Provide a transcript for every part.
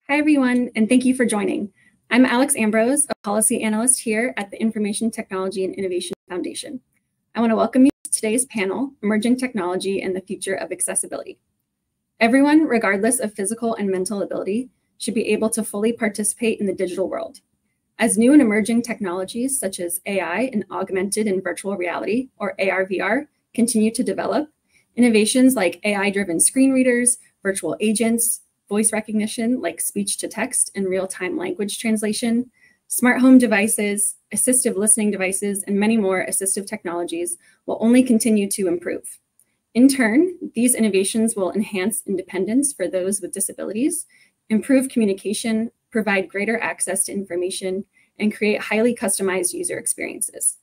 Hi, everyone, and thank you for joining. I'm Alex Ambrose, a policy analyst here at the Information Technology and Innovation Foundation. I want to welcome you to today's panel, Emerging Technology and the Future of Accessibility. Everyone, regardless of physical and mental ability, should be able to fully participate in the digital world. As new and emerging technologies such as AI and augmented and virtual reality, or AR/VR, continue to develop, innovations like AI-driven screen readers, virtual agents, voice recognition like speech-to-text and real-time language translation, smart home devices, assistive listening devices, and many more assistive technologies will only continue to improve. In turn, these innovations will enhance independence for those with disabilities, improve communication, provide greater access to information, and create highly customized user experiences.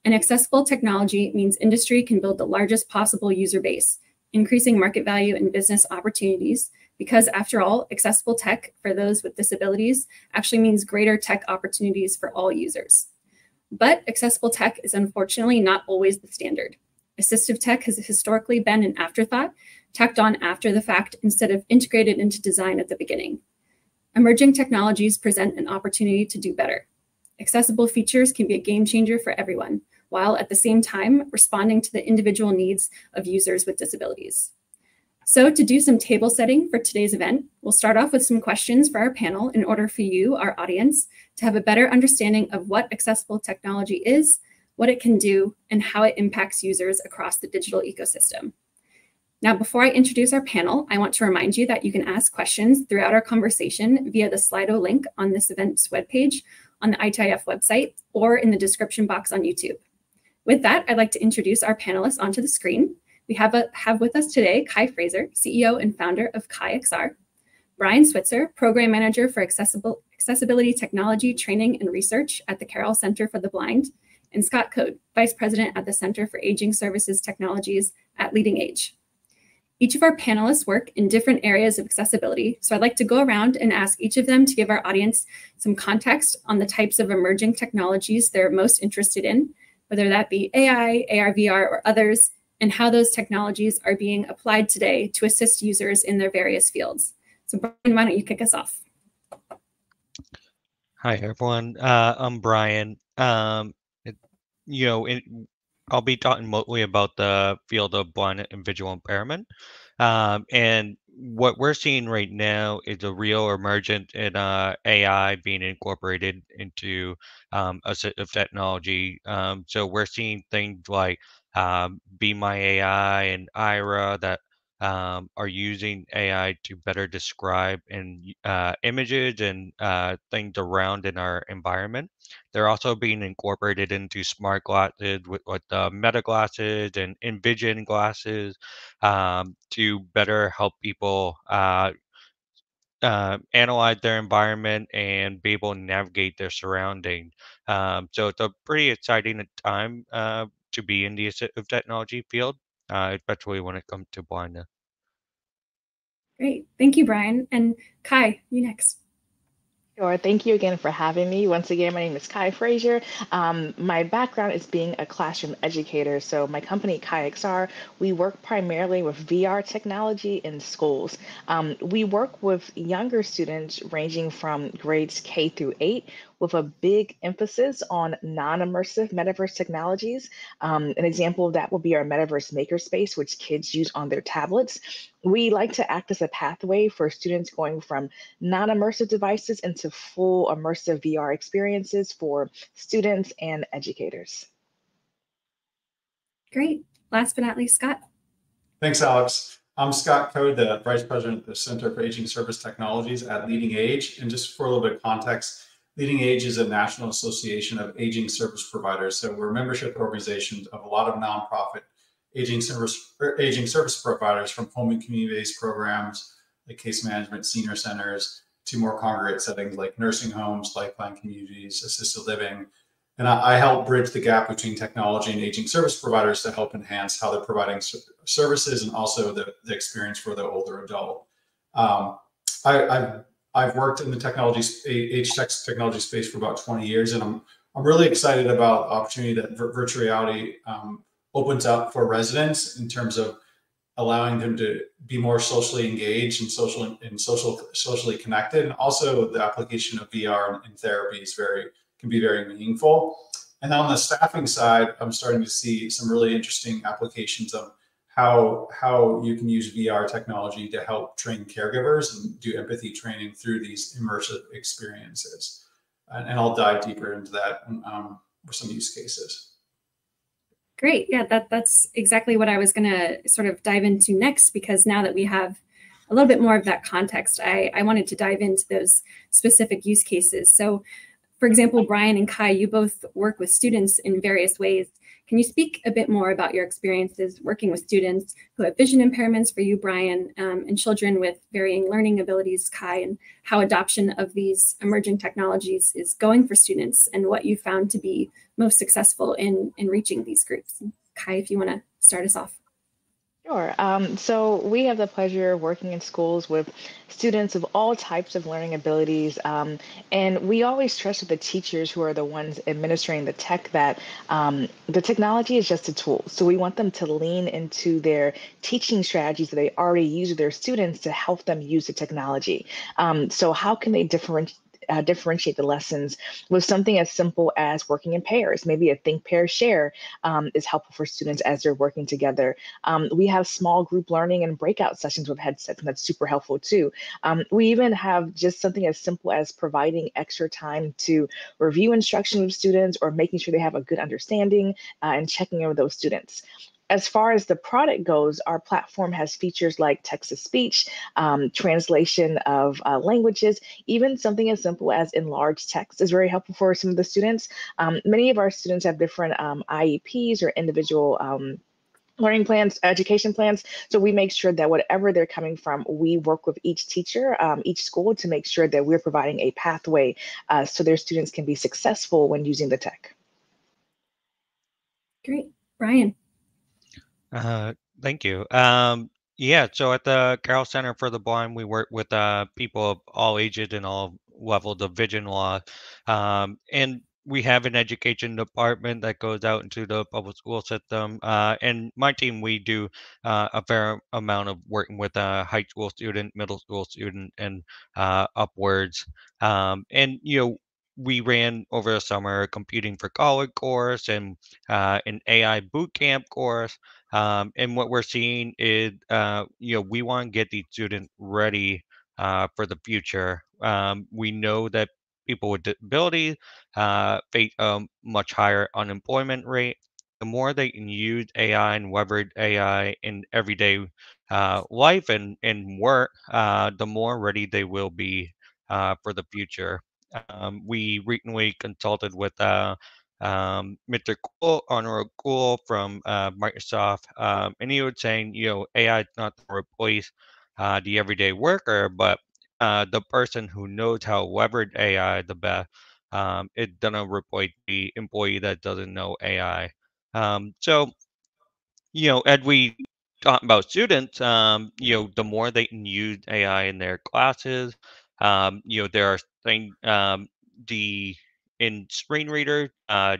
And accessible technology means industry can build the largest possible user base, increasing market value and business opportunities, because after all, accessible tech for those with disabilities actually means greater tech opportunities for all users. But accessible tech is unfortunately not always the standard. Assistive tech has historically been an afterthought, tacked on after the fact instead of integrated into design at the beginning. Emerging technologies present an opportunity to do better. Accessible features can be a game changer for everyone, while at the same time responding to the individual needs of users with disabilities. So to do some table setting for today's event, we'll start off with some questions for our panel in order for you, our audience, to have a better understanding of what accessible technology is, what it can do, and how it impacts users across the digital ecosystem. Now, before I introduce our panel, I want to remind you that you can ask questions throughout our conversation via the Slido link on this event's webpage, on the ITIF website, or in the description box on YouTube. With that, I'd like to introduce our panelists onto the screen. We have with us today Kai Fraser, CEO and founder of KaiXR, Brian Switzer, Program Manager for Accessibility Technology Training and Research at the Carroll Center for the Blind, and Scott Code, Vice President at the Center for Aging Services Technologies at Leading Age. Each of our panelists work in different areas of accessibility, so I'd like to go around and ask each of them to give our audience some context on the types of emerging technologies they're most interested in, whether that be AI, AR/VR, or others, and how those technologies are being applied today to assist users in their various fields. So Brian, why don't you kick us off? Hi, everyone. I'm Brian. I'll be talking mostly about the field of blind and visual impairment. And what we're seeing right now is a real emergence in AI being incorporated into assistive technology. So we're seeing things like Be My AI and Ira that are using AI to better describe images and things around in our environment. They're also being incorporated into smart glasses with Meta glasses and Envision glasses to better help people analyze their environment and be able to navigate their surroundings. So it's a pretty exciting time to be in the assistive technology field, especially when it comes to blindness. Great, thank you, Brian. And Kai, you next. Sure. Thank you again for having me. Once again, my name is Kai Fraser. My background is being a classroom educator. So my company, KaiXR, we work primarily with VR technology in schools. We work with younger students ranging from grades K through 8 with a big emphasis on non-immersive metaverse technologies. An example of that will be our metaverse makerspace, which kids use on their tablets. We like to act as a pathway for students going from non-immersive devices into full immersive VR experiences for students and educators. Great. Last but not least, Scott. Thanks, Alex. I'm Scott Code, the Vice President of the Center for Aging Service Technologies at Leading Age. And just for a little bit of context, Leading Age is a national association of aging service providers. So we're a membership organization of a lot of nonprofit aging service providers, from home and community-based programs like case management, senior centers, to more congregate settings like nursing homes, lifeline communities, assisted living. And I help bridge the gap between technology and aging service providers to help enhance how they're providing services and also the experience for the older adult. I've worked in the age technology space for about 20 years, and I'm really excited about the opportunity that virtual reality opens up for residents in terms of allowing them to be more socially engaged and socially connected. And also the application of VR in therapy can be very meaningful. And on the staffing side, I'm starting to see some really interesting applications of how you can use VR technology to help train caregivers and do empathy training through these immersive experiences. And I'll dive deeper into that with some use cases. Great. Yeah, that's exactly what I was going to sort of dive into next, because now that we have a little bit more of that context, I wanted to dive into those specific use cases. So, for example, Brian and Kai, you both work with students in various ways. Can you speak a bit more about your experiences working with students who have vision impairments, for you, Brian, and children with varying learning abilities, Kai, and how adoption of these emerging technologies is going for students, and what you found to be most successful in reaching these groups? Kai, if you want to start us off. Sure. So we have the pleasure of working in schools with students of all types of learning abilities. And we always trust with the teachers who are the ones administering the tech that the technology is just a tool. So we want them to lean into their teaching strategies that they already use with their students to help them use the technology. So how can they differentiate the lessons with something as simple as working in pairs? Maybe a think, pair, share is helpful for students as they're working together. We have small group learning and breakout sessions with headsets, and that's super helpful too. We even have just something as simple as providing extra time to review instruction with students, or making sure they have a good understanding and checking in with those students. As far as the product goes, our platform has features like text-to-speech, translation of languages, even something as simple as enlarged text is very helpful for some of the students. Many of our students have different IEPs or individual learning plans, education plans. So we make sure that whatever they're coming from, we work with each teacher, each school, to make sure that we're providing a pathway so their students can be successful when using the tech. Great. Brian. Thank you. Yeah, so at the Carroll Center for the Blind, we work with people of all ages and all levels of vision loss. And we have an education department that goes out into the public school system. And my team, we do a fair amount of working with high school student, middle school student, and upwards. And, we ran over the summer a computing for college course and an AI boot camp course. And what we're seeing is, we want to get these students ready for the future. We know that people with disabilities face a much higher unemployment rate. The more they can use AI and leverage AI in everyday life and work, the more ready they will be for the future. We recently consulted with Mr. Cool, Honorable Cool from Microsoft, and he was saying, AI is not to replace the everyday worker, but the person who knows how to leverage AI the best. It's gonna replace the employee that doesn't know AI. So as we talk about students, the more they can use AI in their classes, there are things, the in screen reader,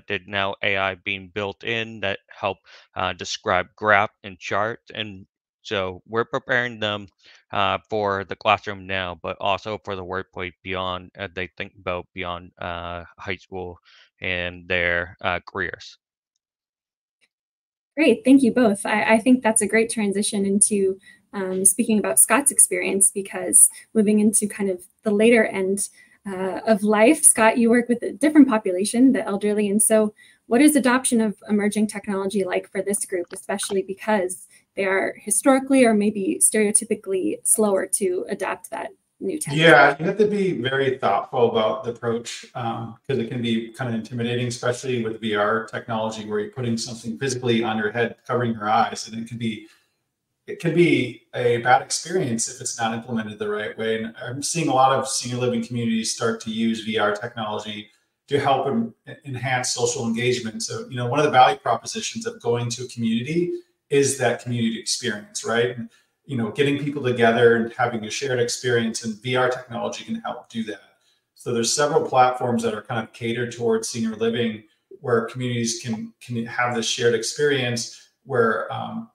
did now AI being built in that help describe graph and charts, and so we're preparing them for the classroom now, but also for the workplace beyond, as they think about beyond high school and their careers. Great, thank you both. I think that's a great transition into speaking about Scott's experience, because moving into kind of the later end of life, Scott, you work with a different population, the elderly. And so what is adoption of emerging technology like for this group, especially because they are historically or maybe stereotypically slower to adapt that new tech? Yeah, you have to be very thoughtful about the approach, because it can be kind of intimidating, especially with VR technology, where you're putting something physically on your head, covering your eyes, and it can be a bad experience if it's not implemented the right way. And I'm seeing a lot of senior living communities start to use VR technology to help enhance social engagement. So, one of the value propositions of going to a community is that community experience, right? And, getting people together and having a shared experience, and VR technology can help do that. So there's several platforms that are kind of catered towards senior living, where communities can have this shared experience where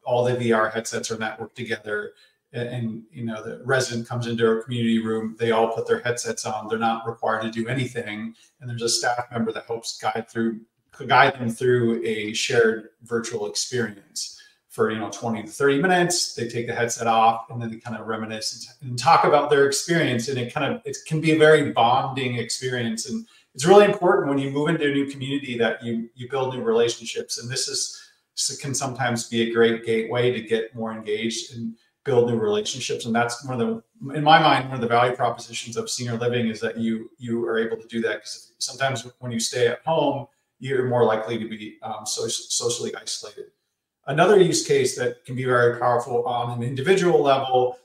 all the VR headsets are networked together. And the resident comes into a community room, they all put their headsets on, they're not required to do anything, and there's a staff member that helps guide them through a shared virtual experience for 20 to 30 minutes. They take the headset off and then they kind of reminisce and talk about their experience, and it can be a very bonding experience. And it's really important when you move into a new community that you build new relationships, and this can sometimes be a great gateway to get more engaged and build new relationships. And that's in my mind, one of the value propositions of senior living is that you are able to do that, because sometimes when you stay at home, you're more likely to be socially isolated. Another use case that can be very powerful on an individual level,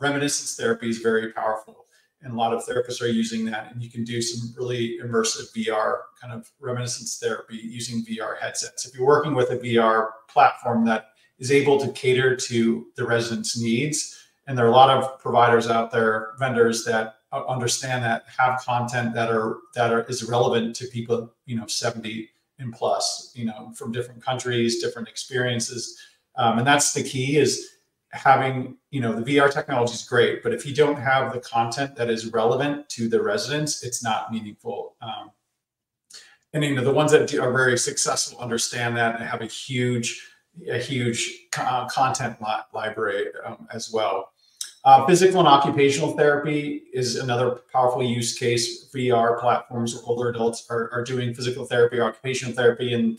reminiscence therapy is very powerful. And a lot of therapists are using that, and you can do some really immersive VR kind of reminiscence therapy using VR headsets. If you're working with a VR platform that is able to cater to the residents' needs. And there are a lot of providers out there, vendors that understand that, have content that is relevant to people, 70 and plus, from different countries, different experiences. And that's the key, is having, the VR technology is great, but if you don't have the content that is relevant to the residents, it's not meaningful. And the ones that are very successful understand that and have a huge content library as well. Physical and occupational therapy is another powerful use case. VR platforms where older adults are doing physical therapy, occupational therapy, and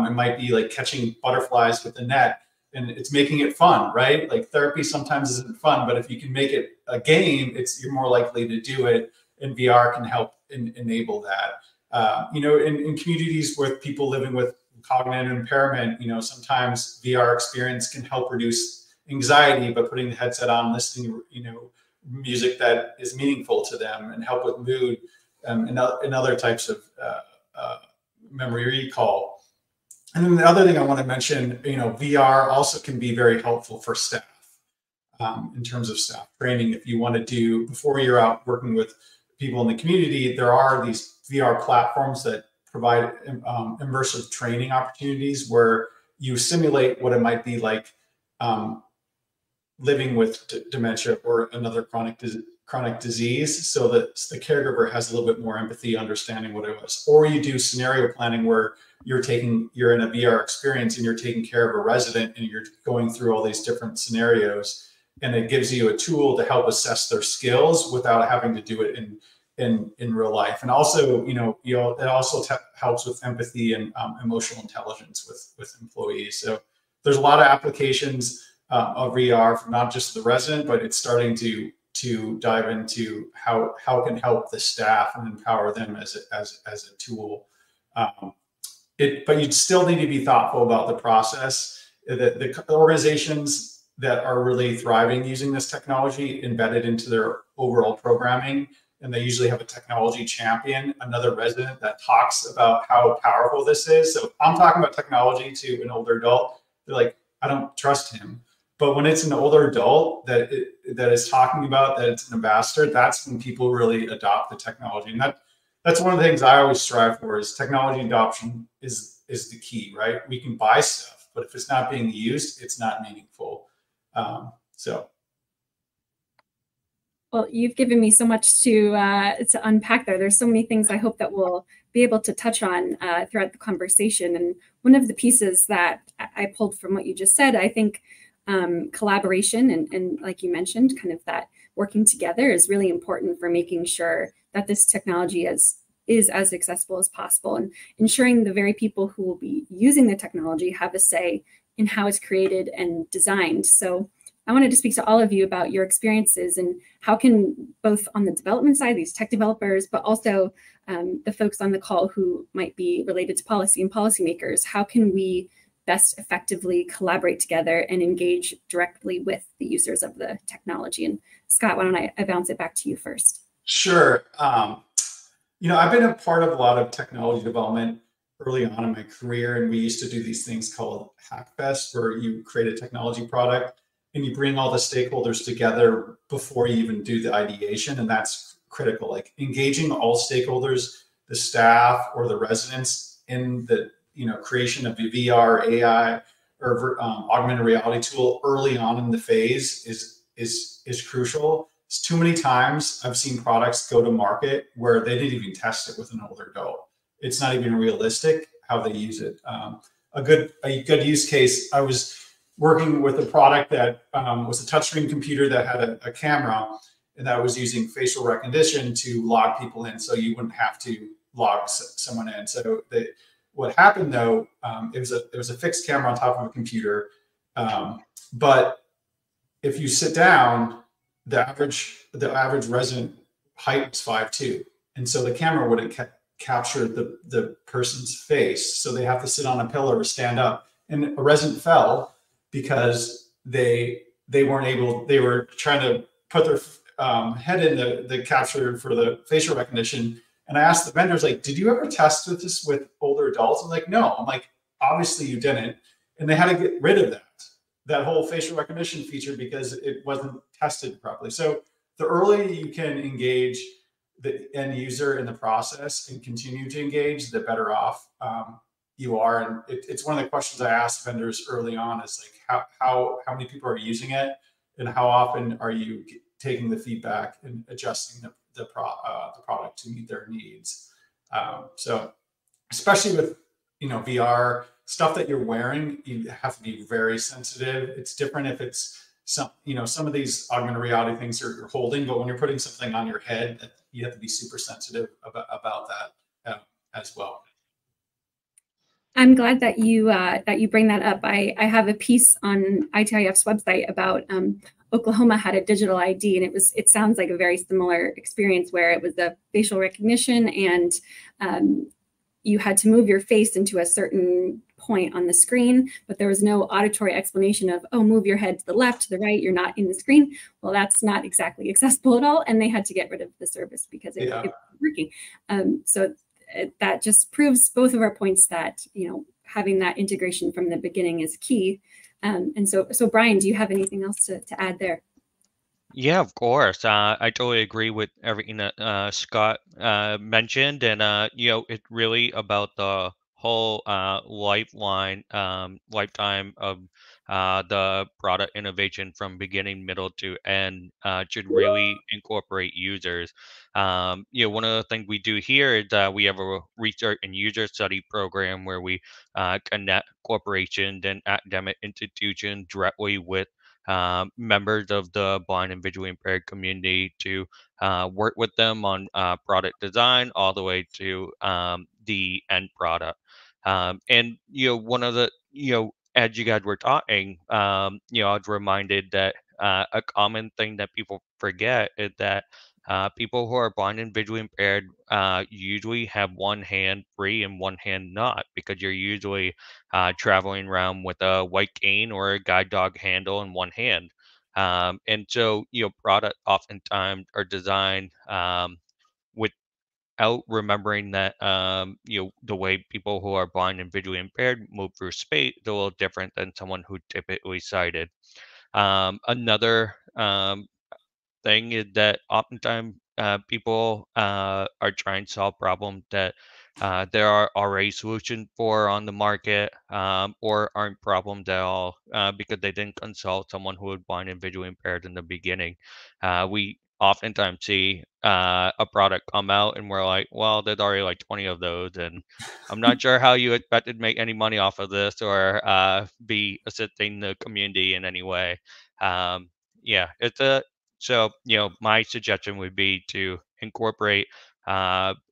it might be like catching butterflies with a net, and it's making it fun, right? Like therapy sometimes isn't fun, but if you can make it a game, you're more likely to do it, and VR can help enable that. In communities with people living with cognitive impairment, sometimes VR experience can help reduce anxiety by putting the headset on, listening, music that is meaningful to them, and help with mood and other types of memory recall. And then the other thing I want to mention, VR also can be very helpful for staff in terms of staff training. If you want to do, before you're out working with people in the community, there are these VR platforms that provide immersive training opportunities where you simulate what it might be like living with dementia or another chronic disease, so that the caregiver has a little bit more empathy, understanding what it was. Or you do scenario planning where you're in a VR experience and you're taking care of a resident and you're going through all these different scenarios, and it gives you a tool to help assess their skills without having to do it in real life. And also, it also helps with empathy and emotional intelligence with employees. So there's a lot of applications of VR for not just the resident, but it's starting to dive into how it can help the staff and empower them as a tool. But you still need to be thoughtful about the process. The organizations that are really thriving using this technology embedded into their overall programming, and they usually have a technology champion, another resident that talks about how powerful this is. So if I'm talking about technology to an older adult, they're like, I don't trust him. But when it's an older adult that is talking about that it's an ambassador, that's when people really adopt the technology. And that's one of the things I always strive for, is technology adoption is the key, right? We can buy stuff, but if it's not being used, it's not meaningful. Well, you've given me so much to unpack there. There's so many things I hope that we'll be able to touch on throughout the conversation. And one of the pieces that I pulled from what you just said, I think collaboration and like you mentioned, kind of that working together is really important for making sure that this technology is as accessible as possible, and ensuring the very people who will be using the technology have a say in how it's created and designed. So I wanted to speak to all of you about your experiences and how can, both on the development side, these tech developers, but also the folks on the call who might be related to policy and policymakers, how can we best effectively collaborate together and engage directly with the users of the technology? And Scott, why don't I bounce it back to you first? Sure. I've been a part of a lot of technology development early on in my career, and we used to do these things called Hackfest, where you create a technology product and you bring all the stakeholders together before you even do the ideation, and that's critical. Like engaging all stakeholders, the staff or the residents, in the creation of the VR, AI or augmented reality tool early on in the phase is crucial. It's too many times I've seen products go to market where they didn't even test it with an older adult. It's not even realistic how they use it. A good use case, I was working with a product that was a touchscreen computer that had a camera, and that was using facial recognition to log people in, so you wouldn't have to log someone in. So what happened though, it was a fixed camera on top of a computer, but if you sit down, the average resident height was 5'2", and so the camera wouldn't capture the person's face, so they have to sit on a pillar or stand up. And a resident fell because they were trying to put their head in the capture for the facial recognition. And I asked the vendors, like, did you ever test this with older adults? I'm like, no. I'm like, obviously you didn't. And they had to get rid of that whole facial recognition feature because it wasn't tested properly. So the earlier you can engage the end user in the process and continue to engage, the better off you are. And it's one of the questions I ask vendors early on is like, how many people are using it, and how often are you taking the feedback and adjusting the product to meet their needs. So especially with VR stuff that you're wearing, you have to be very sensitive. It's different if it's some of these augmented reality things you're holding, but when you're putting something on your head, you have to be super sensitive about that as well. I'm glad that you bring that up. I have a piece on ITIF's website about Oklahoma had a digital ID, and it sounds like a very similar experience where it was a facial recognition, and you had to move your face into a certain point on the screen, but there was no auditory explanation of, oh, move your head to the left, to the right, you're not in the screen. Well, that's not exactly accessible at all, and they had to get rid of the service because it wasn't working. So that just proves both of our points that having that integration from the beginning is key. And so Brian, do you have anything else to add there? Yeah, of course. I totally agree with everything that Scott mentioned, and it's really about the whole lifetime of the product innovation from beginning, middle to end. Should really incorporate users. One of the things we do here is we have a research and user study program where we connect corporations and academic institutions directly with members of the blind and visually impaired community to work with them on product design all the way to the end product. And one of the as you guys were talking, I was reminded that a common thing that people forget is that people who are blind and visually impaired usually have one hand free and one hand not, because you're usually traveling around with a white cane or a guide dog handle in one hand. And so, products oftentimes are designed without remembering that, the way people who are blind and visually impaired move through space is a little different than someone who typically sighted. Another thing is that oftentimes people are trying to solve problems that there are already solutions for on the market, or aren't problems at all because they didn't consult someone who was blind and visually impaired in the beginning. We oftentimes see a product come out and we're like, well, there's already like 20 of those, and I'm not sure how you expected to make any money off of this or be assisting the community in any way. Yeah, so, my suggestion would be to incorporate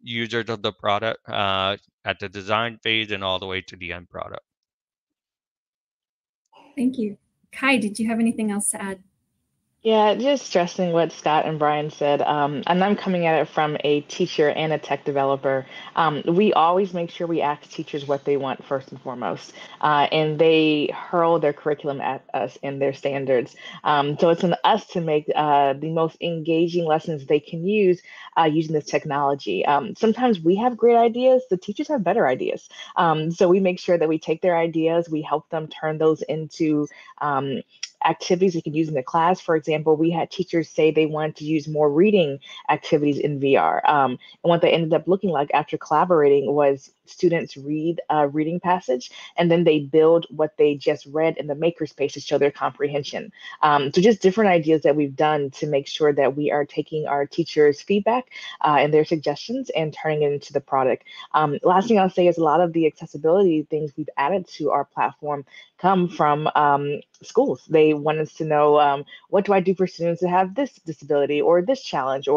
users of the product at the design phase and all the way to the end product. Thank you. Kai, did you have anything else to add? Yeah, just stressing what Scott and Brian said. And I'm coming at it from a teacher and a tech developer. We always make sure we ask teachers what they want first and foremost, and they hurl their curriculum at us and their standards. So it's on us to make the most engaging lessons they can use using this technology. Sometimes we have great ideas, the teachers have better ideas. So we make sure that we take their ideas, we help them turn those into activities they can use in the class. For example, we had teachers say they wanted to use more reading activities in VR. And what they ended up looking like after collaborating was students read a reading passage, and then they build what they just read in the makerspace to show their comprehension. So just different ideas that we've done to make sure that we are taking our teachers' feedback and their suggestions and turning it into the product. Last thing I'll say is a lot of the accessibility things we've added to our platform come from schools. They want us to know, what do I do for students that have this disability or this challenge,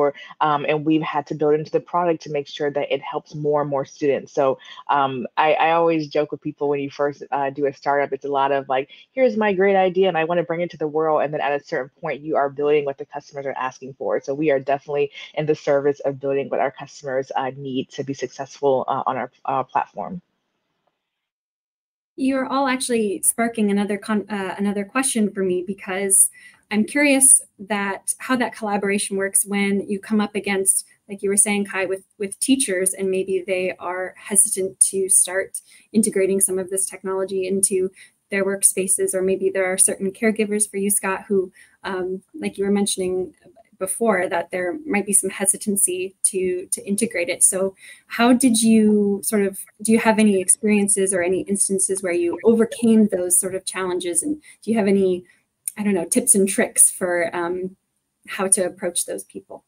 and we've had to build into the product to make sure that it helps more and more students. So I always joke with people when you first do a startup, it's a lot of like, here's my great idea and I want to bring it to the world. And then at a certain point, you are building what the customers are asking for. So we are definitely in the service of building what our customers need to be successful on our platform. You're all actually sparking another question for me, because I'm curious how that collaboration works when you come up against, like you were saying, Kai, with teachers, and maybe they are hesitant to start integrating some of this technology into their workspaces, or maybe there are certain caregivers for you, Scott, who, like you were mentioning before, that there might be some hesitancy to integrate it. So how did you do you have any experiences or any instances where you overcame those sort of challenges? And do you have any, I don't know, tips and tricks for how to approach those people?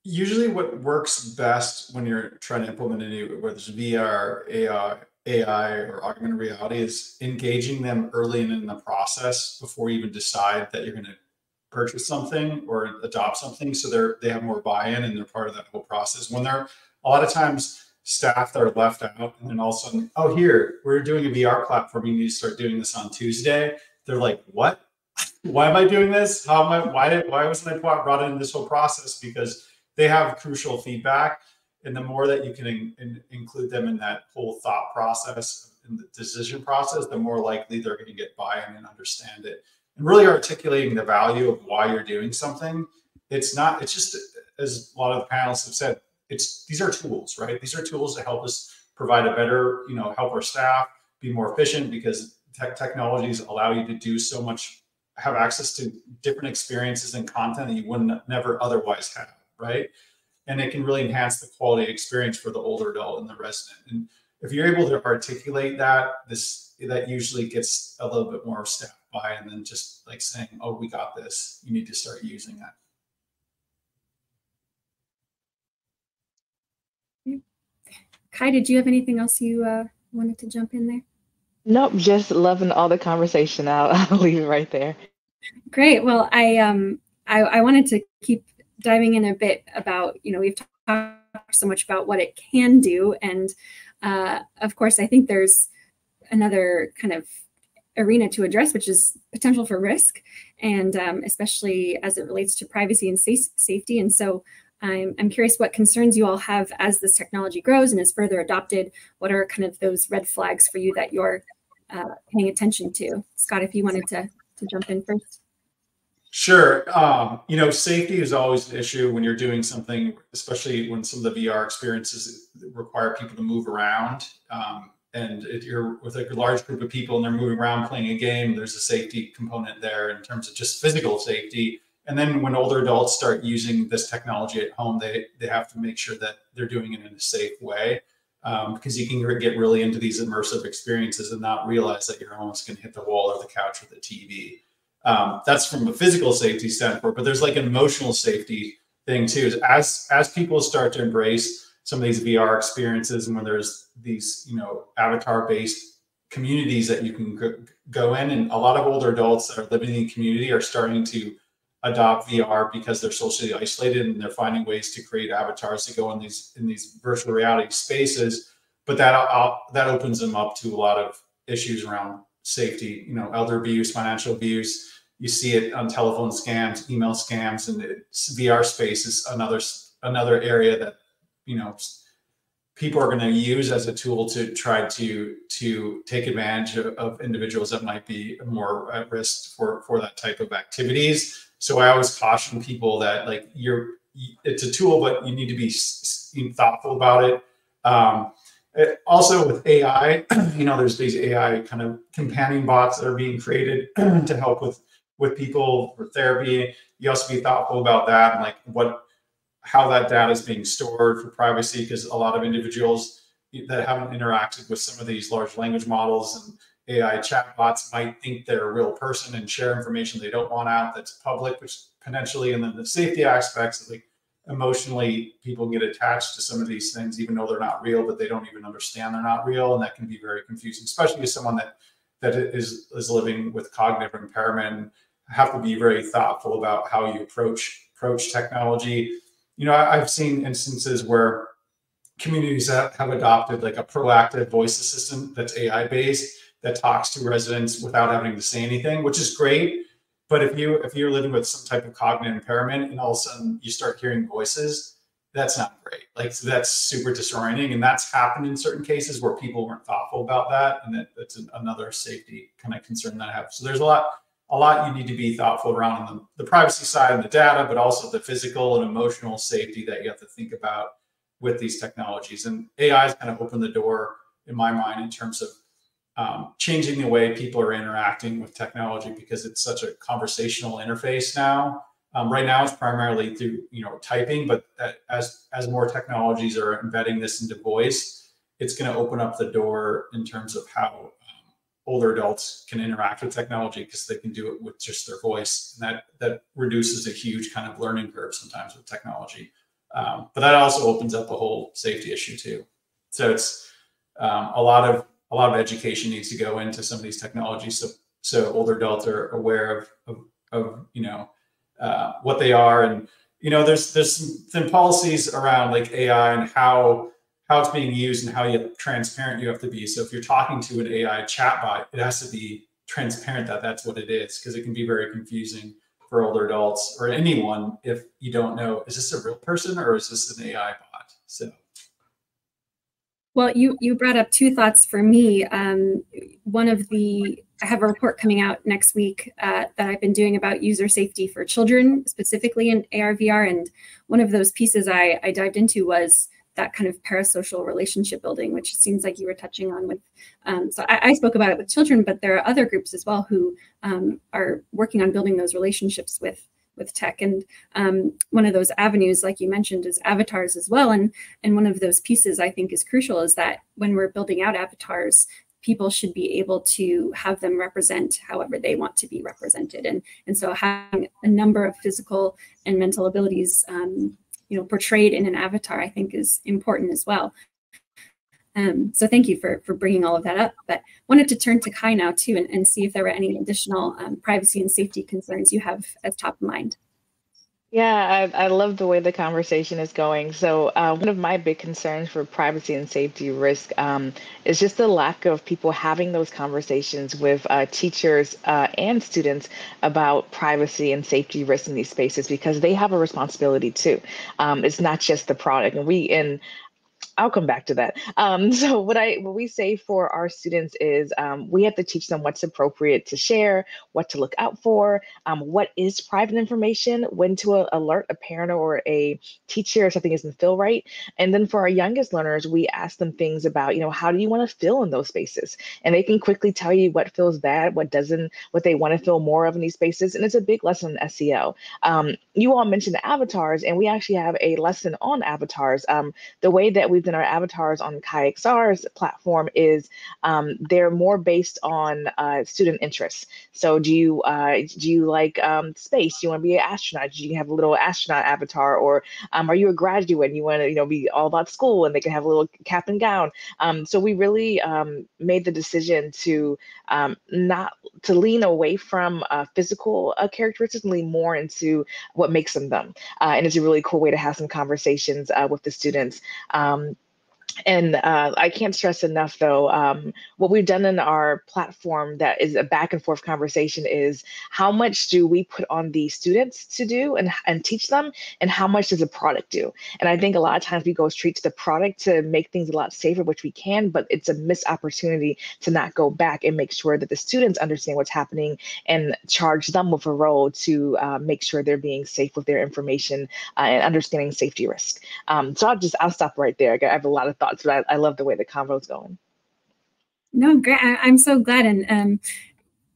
Usually what works best when you're trying to implement a new, whether it's VR, AI, or augmented reality, is engaging them early in the process before you even decide that you're going to purchase something or adopt something, so they have more buy-in and they're part of that whole process. When they're a lot of times staff that are left out, and then all of a sudden, oh, here, we're doing a VR platform, you need to start doing this on Tuesday. They're like, what? Why am I doing this? Why wasn't I brought into this whole process? Because they have crucial feedback. And the more that you can include them in that whole thought process and the decision process, the more likely they're going to get buy-in and understand it. And really articulating the value of why you're doing something. It's just, as a lot of the panelists have said, these are tools, right? These are tools to help us provide a better, help our staff be more efficient, because technologies allow you to do so much, have access to different experiences and content that you wouldn't never otherwise have, right? And it can really enhance the quality experience for the older adult and the resident. And if you're able to articulate that usually gets a little bit more staff buy-in than just like saying, oh, we got this, you need to start using that. Kai, did you have anything else you wanted to jump in there? Nope, just loving all the conversation. I'll leave it right there. Great. Well, I wanted to keep diving in a bit about, we've talked so much about what it can do. And of course, I think there's another kind of arena to address, which is potential for risk, and especially as it relates to privacy and safety. And so I'm curious what concerns you all have as this technology grows and is further adopted. What are kind of those red flags for you that you're paying attention to? Scott, if you wanted to jump in first. Sure. Safety is always an issue when you're doing something, especially when some of the VR experiences require people to move around. And if you're with a large group of people and they're moving around playing a game, there's a safety component there in terms of just physical safety. And then when older adults start using this technology at home, they have to make sure that they're doing it in a safe way, because you can get really into these immersive experiences and not realize that you're almost going to hit the wall or the couch or the TV. That's from a physical safety standpoint, but there's like an emotional safety thing too. Is as people start to embrace some of these VR experiences, and when there's these, avatar-based communities that you can go in, and a lot of older adults that are living in the community are starting to adopt VR because they're socially isolated, and they're finding ways to create avatars to go in these virtual reality spaces. But that opens them up to a lot of issues around safety, elder abuse, financial abuse. You see it on telephone scams, email scams, and the VR space is another area that, people are going to use as a tool to try to take advantage of individuals that might be more at risk for that type of activities. So I always caution people that it's a tool, but you need to be thoughtful about it. Also with AI, there's these AI kind of companion bots that are being created to help with people for therapy. You also be thoughtful about that, and how that data is being stored for privacy, because a lot of individuals that haven't interacted with some of these large language models and AI chatbots might think they're a real person and share information they don't want out that's public, which potentially, and then the safety aspects, like emotionally, people can get attached to some of these things, even though they're not real, but they don't even understand they're not real. And that can be very confusing, especially as someone that is living with cognitive impairment. Have to be very thoughtful about how you approach technology. I've seen instances where communities have adopted like a proactive voice assistant that's AI based that talks to residents without having to say anything, which is great. But if you're living with some type of cognitive impairment and all of a sudden you start hearing voices, that's not great. Like, so that's super disorienting, and that's happened in certain cases where people weren't thoughtful about that, and that's another safety kind of concern that I have. So there's a lot you need to be thoughtful around on the privacy side and the data, but also the physical and emotional safety that you have to think about with these technologies. And AI has kind of opened the door, in my mind, in terms of changing the way people are interacting with technology, because it's such a conversational interface now. Right now, it's primarily through typing, but as more technologies are embedding this into voice, it's going to open up the door in terms of how older adults can interact with technology, because they can do it with just their voice, and that reduces a huge kind of learning curve sometimes with technology. But that also opens up a whole safety issue too. So it's a lot of education needs to go into some of these technologies, so older adults are aware of what they are. And there's some policies around like AI and how it's being used and how transparent you have to be. So if you're talking to an AI chatbot, it has to be transparent that that's what it is, because it can be very confusing for older adults or anyone if you don't know, is this a real person or is this an AI bot? So. Well, you brought up two thoughts for me. I have a report coming out next week that I've been doing about user safety for children, specifically in AR, VR. And one of those pieces I dived into was that kind of parasocial relationship building, which it seems like you were touching on with. So I spoke about it with children, but there are other groups as well who are working on building those relationships with tech. And one of those avenues, like you mentioned, is avatars as well. And one of those pieces I think is crucial is that when we're building out avatars, people should be able to have them represent however they want to be represented. And so having a number of physical and mental abilities portrayed in an avatar, I think is important as well. So thank you for bringing all of that up, but wanted to turn to Kai now too and see if there were any additional privacy and safety concerns you have as top of mind. Yeah, I love the way the conversation is going. So one of my big concerns for privacy and safety risk is just the lack of people having those conversations with teachers and students about privacy and safety risks in these spaces, because they have a responsibility too. It's not just the product, and I'll come back to that. So what we say for our students is we have to teach them what's appropriate to share, what to look out for, what is private information, when to alert a parent or a teacher if something isn't feel right. And then for our youngest learners, we ask them things about, how do you want to feel in those spaces? And they can quickly tell you what feels bad, what doesn't, what they want to feel more of in these spaces. And it's a big lesson in SEO. You all mentioned avatars, and we actually have a lesson on avatars. The way that we've done our avatars on KaiXR's platform is they're more based on student interests. So do you like space? Do you want to be an astronaut? Do you have a little astronaut avatar? Or are you a graduate and you want to be all about school, and they can have a little cap and gown? So we really made the decision to not to lean away from physical characteristics and lean more into what makes them them. And it's a really cool way to have some conversations with the students. And I can't stress enough, though, what we've done in our platform that is a back and forth conversation is how much do we put on the students to do and teach them, and how much does the product do? And I think a lot of times we go straight to the product to make things a lot safer, which we can, but it's a missed opportunity to not go back and make sure that the students understand what's happening and charge them with a role to make sure they're being safe with their information and understanding safety risk. So I'll stop right there. I have a lot of thoughts, but I love the way the convo is going. No, great. I'm so glad. And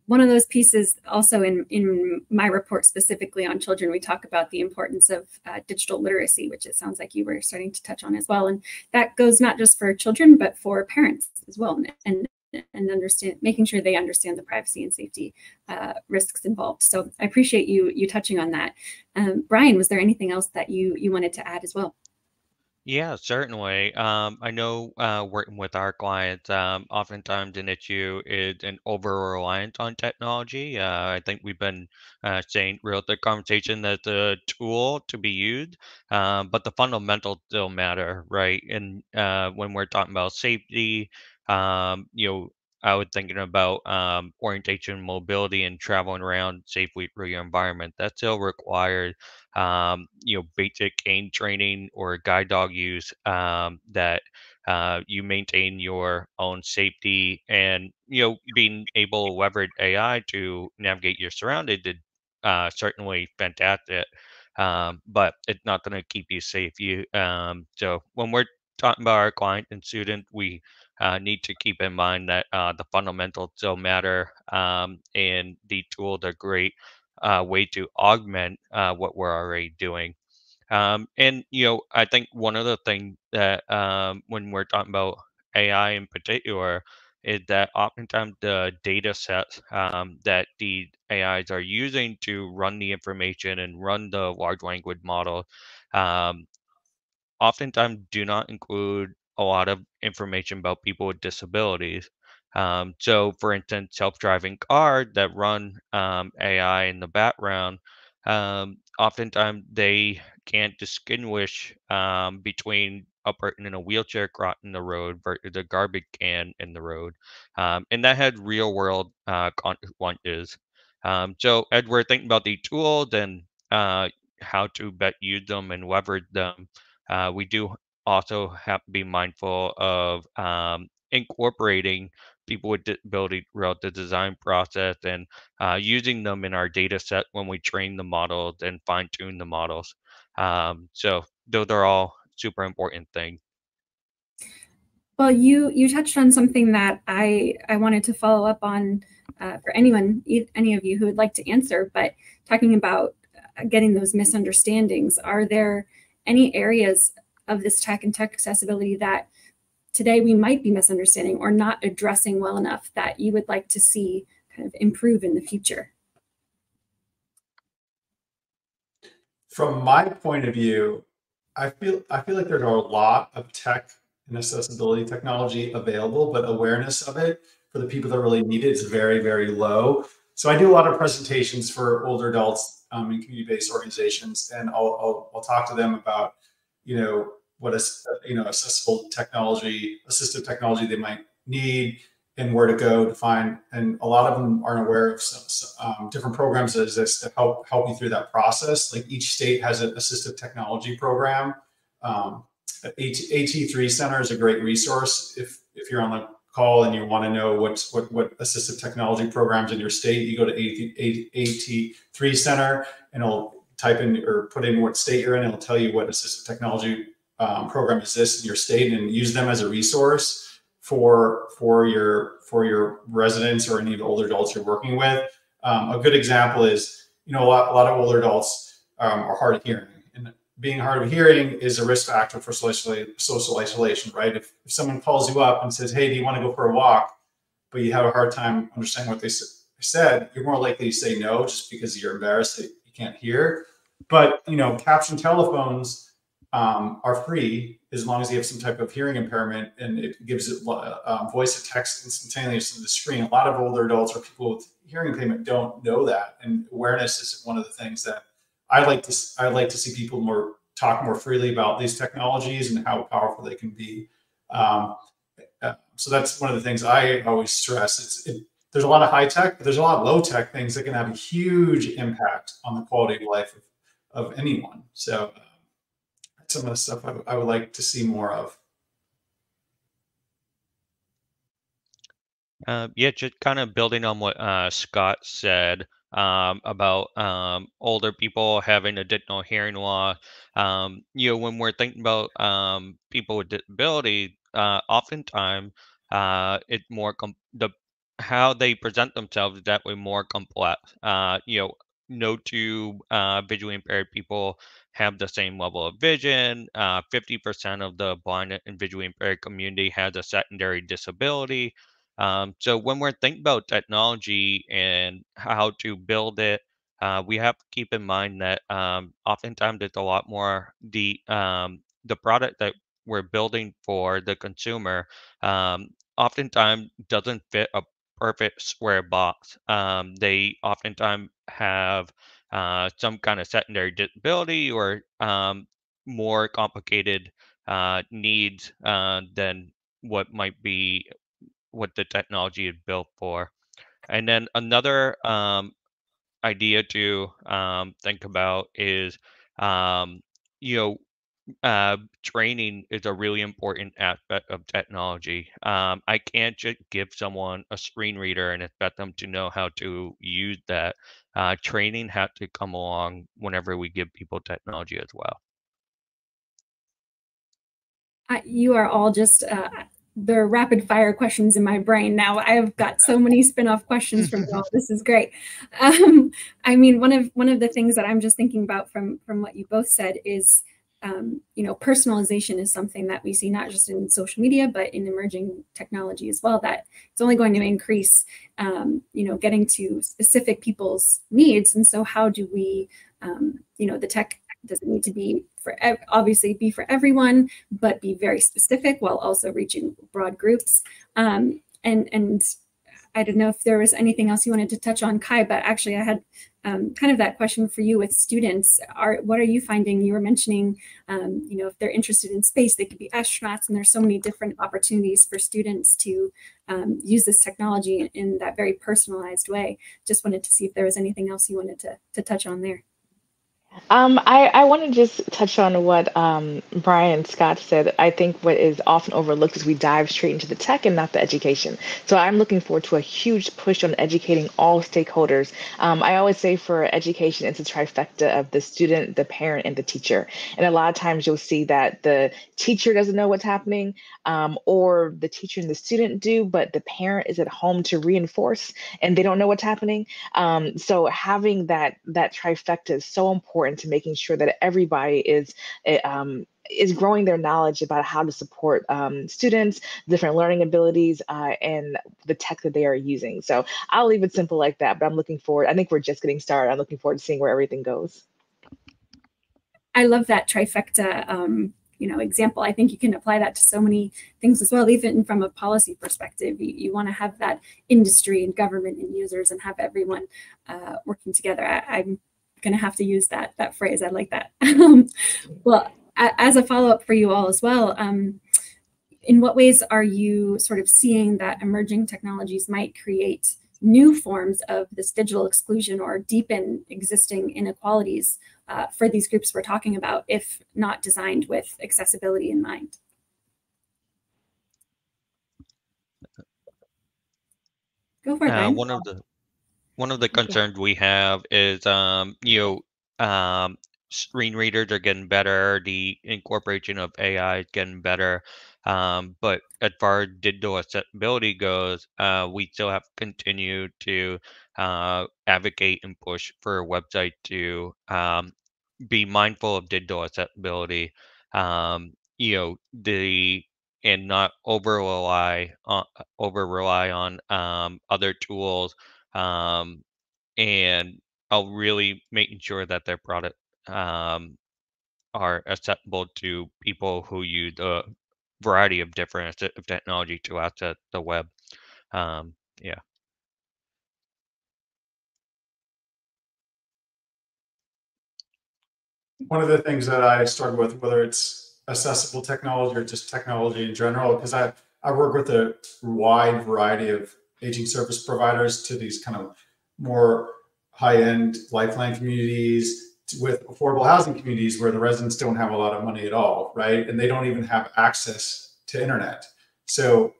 one of those pieces also in my report specifically on children, we talk about the importance of digital literacy, which it sounds like you were starting to touch on as well. And that goes not just for children, but for parents as well. And making sure they understand the privacy and safety risks involved. So I appreciate you touching on that. Brian, was there anything else that you wanted to add as well? Yeah, certainly. I know working with our clients, oftentimes an issue is an over-reliance on technology. I think we've been saying throughout the conversation that a tool to be used, but the fundamentals still matter, right? And when we're talking about safety, I was thinking about orientation, mobility, and traveling around safely through your environment. That's still required basic cane training or guide dog use, that you maintain your own safety and, being able to leverage AI to navigate your surroundings is certainly fantastic. But it's not going to keep you safe. So when we're talking about our client and student, we need to keep in mind that the fundamentals still matter, and the tools are great way to augment what we're already doing. And I think one other thing that when we're talking about AI in particular is that oftentimes the data sets that the AIs are using to run the information and run the large language model um, oftentimes do not include a lot of information about people with disabilities. So, for instance, self-driving cars that run AI in the background, oftentimes they can't distinguish between a person in a wheelchair crossing the road versus a garbage can in the road, and that had real-world consequences. So, as we're thinking about the tools and how to best use them and leverage them, we do also have to be mindful of incorporating people with disability throughout the design process and using them in our data set when we train the models and fine tune the models. So those are all super important things. Well, you touched on something that I wanted to follow up on for any of you who would like to answer, but talking about getting those misunderstandings. Are there any areas of this tech and tech accessibility that today we might be misunderstanding or not addressing well enough that you would like to see kind of improve in the future? From my point of view, I feel like there's a lot of tech and accessibility technology available, but awareness of it for the people that really need it is very, very low. So I do a lot of presentations for older adults in community-based organizations, and I'll talk to them about what is accessible technology, assistive technology they might need, and where to go to find. And a lot of them aren't aware of some different programs that exist to help you through that process. Like each state has an assistive technology program. Um, AT3 Center is a great resource if you're on the call and you want to know what assistive technology programs in your state. You go to AT3 Center and it'll type in or put in what state you're in. And it'll tell you what assistive technology program exists in your state, and use them as a resource for your residents or any of the older adults you're working with. A good example is, a lot of older adults are hard of hearing, and being hard of hearing is a risk factor for social isolation, right? If someone calls you up and says, "Hey, do you want to go for a walk?" but you have a hard time understanding what they said, you're more likely to say no just because you're embarrassed that you can't hear. But caption telephones are free as long as you have some type of hearing impairment, and it gives it voice to text instantaneously to the screen. A lot of older adults or people with hearing impairment don't know that, and awareness is one of the things that I like to see people talk more freely about these technologies and how powerful they can be. So that's one of the things I always stress. There's a lot of high tech, but there's a lot of low tech things that can have a huge impact on the quality of life of anyone. So some of the stuff I would like to see more of. Yeah, just kind of building on what Scott said about older people having additional hearing loss. When we're thinking about people with disability, oftentimes it's more the how they present themselves is definitely more complex. No two visually impaired people have the same level of vision. 50% of the blind and visually impaired community has a secondary disability. So when we're thinking about technology and how to build it, we have to keep in mind that oftentimes it's a lot more the product that we're building for the consumer oftentimes doesn't fit a perfect square box. They oftentimes have some kind of secondary disability or more complicated needs than what might be what the technology is built for. And then another idea to think about is, um, you know, training is a really important aspect of technology. I can't just give someone a screen reader and expect them to know how to use that. Training has to come along whenever we give people technology as well. You are all just the rapid fire questions in my brain now. I've got so many spin-off questions from you all. This is great. I mean, one of the things that I'm just thinking about from what you both said is, personalization is something that we see not just in social media, but in emerging technology as well, that it's only going to increase, getting to specific people's needs. And so how do we, the tech doesn't need to be obviously be for everyone, but be very specific while also reaching broad groups. And I don't know if there was anything else you wanted to touch on, Kai, but actually I had kind of that question for you with students. What are you finding? You were mentioning, if they're interested in space, they could be astronauts, and there's so many different opportunities for students to use this technology in that very personalized way. Just wanted to see if there was anything else you wanted to touch on there. I want to just touch on what Brian Scott said. I think what is often overlooked is we dive straight into the tech and not the education. So I'm looking forward to a huge push on educating all stakeholders. I always say for education, it's a trifecta of the student, the parent, and the teacher. And a lot of times you'll see that the teacher doesn't know what's happening, or the teacher and the student do, but the parent is at home to reinforce and they don't know what's happening. So having that trifecta is so important to making sure that everybody is growing their knowledge about how to support students, different learning abilities, and the tech that they are using. So I'll leave it simple like that, but I'm looking forward. I think we're just getting started. I'm looking forward to seeing where everything goes. I love that trifecta example. I think you can apply that to so many things as well, even from a policy perspective. You want to have that industry and government and users and have everyone working together. I'm going to have to use that phrase. I like that. Well, as a follow-up for you all as well, in what ways are you sort of seeing that emerging technologies might create new forms of this digital exclusion or deepen existing inequalities for these groups we're talking about, if not designed with accessibility in mind? Go for it, Brian. One of the concerns we have is, screen readers are getting better, the incorporation of AI is getting better, but as far as digital accessibility goes, we still have to continue to advocate and push for a website to be mindful of digital accessibility, and not over rely on other tools, um, and really making sure that their product um, are acceptable to people who use a variety of different technology to access the web. Yeah. One of the things that I struggle with, whether it's accessible technology or just technology in general, because I work with a wide variety of aging service providers to these kind of more high-end lifeline communities with affordable housing communities where the residents don't have a lot of money at all, right? And they don't even have access to internet. So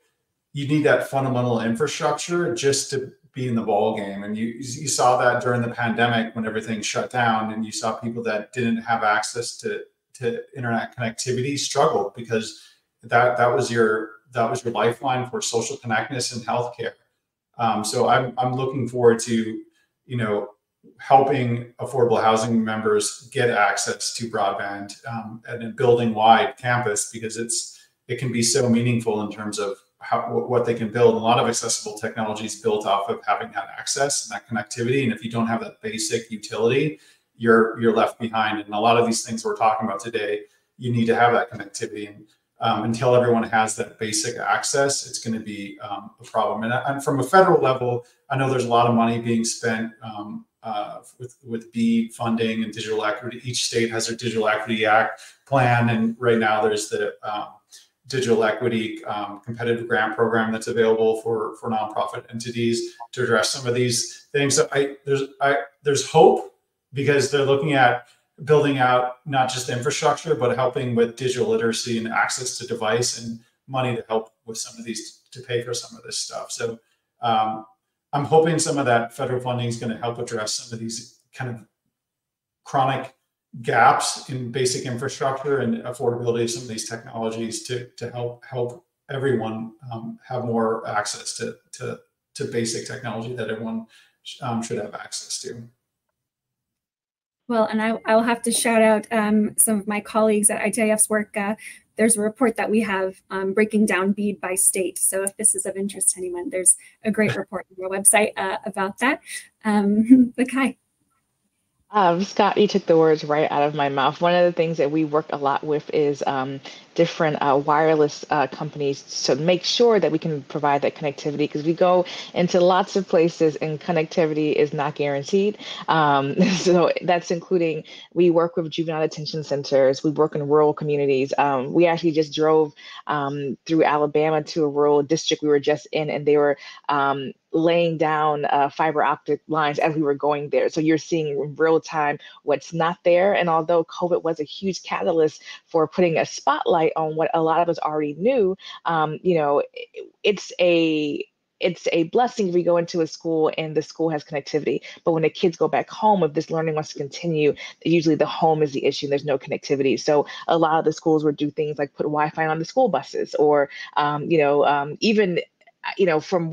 you need that fundamental infrastructure just to be in the ball game. And you saw that during the pandemic when everything shut down, and you saw people that didn't have access to internet connectivity struggle, because that was your lifeline for social connectedness and healthcare. So I'm looking forward to, helping affordable housing members get access to broadband at a building-wide campus, because it can be so meaningful in terms of what they can build. A lot of accessible technology is built off of having that access and that connectivity. And if you don't have that basic utility, you're left behind. And a lot of these things we're talking about today, you need to have that connectivity. And until everyone has that basic access, it's going to be a problem. And from a federal level, I know there's a lot of money being spent with BEAD funding and digital equity. Each state has their Digital Equity Act plan, and right now there's the digital equity competitive grant program that's available for nonprofit entities to address some of these things. So there's hope, because they're looking at building out not just infrastructure, but helping with digital literacy and access to device and money to help with some of these, to pay for some of this stuff. So I'm hoping some of that federal funding is going to help address some of these kind of chronic gaps in basic infrastructure and affordability of some of these technologies to help everyone have more access to basic technology that everyone should have access to. Well, and I will have to shout out some of my colleagues at ITIF's work. There's a report that we have breaking down BEAD by state. So if this is of interest to anyone, there's a great report on our website about that. But Kai. Scott, you took the words right out of my mouth. One of the things that we work a lot with is different wireless companies to make sure that we can provide that connectivity, because we go into lots of places and connectivity is not guaranteed. So that's including, we work with juvenile detention centers, we work in rural communities. We actually just drove through Alabama to a rural district we were just in, and they were laying down fiber optic lines as we were going there. So you're seeing in real time what's not there. And although COVID was a huge catalyst for putting a spotlight on what a lot of us already knew, it's a blessing if we go into a school and the school has connectivity. But when the kids go back home, if this learning wants to continue, usually the home is the issue. There's no connectivity. So a lot of the schools would do things like put Wi-Fi on the school buses, or even from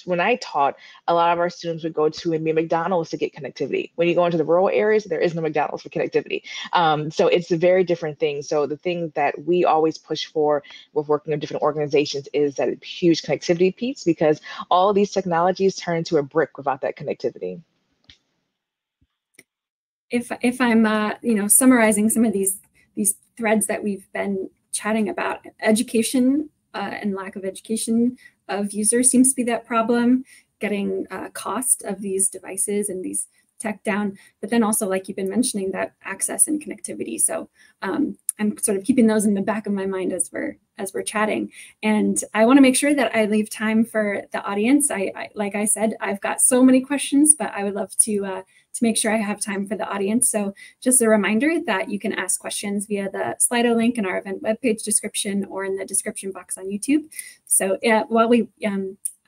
when I taught, a lot of our students would go to a McDonald's to get connectivity. When you go into the rural areas, there is no McDonald's for connectivity. So it's a very different thing. So the thing that we always push for with working with different organizations is that huge connectivity piece, because all of these technologies turn into a brick without that connectivity. If I'm summarizing some of these threads that we've been chatting about, education and lack of education of users seems to be that problem, getting cost of these devices and these tech down, but then also, like you've been mentioning, that access and connectivity. So I'm sort of keeping those in the back of my mind as we're chatting. And I want to make sure that I leave time for the audience. Like I said, I've got so many questions, but I would love to make sure I have time for the audience. So just a reminder that you can ask questions via the Slido link in our event webpage description or in the description box on YouTube. So while we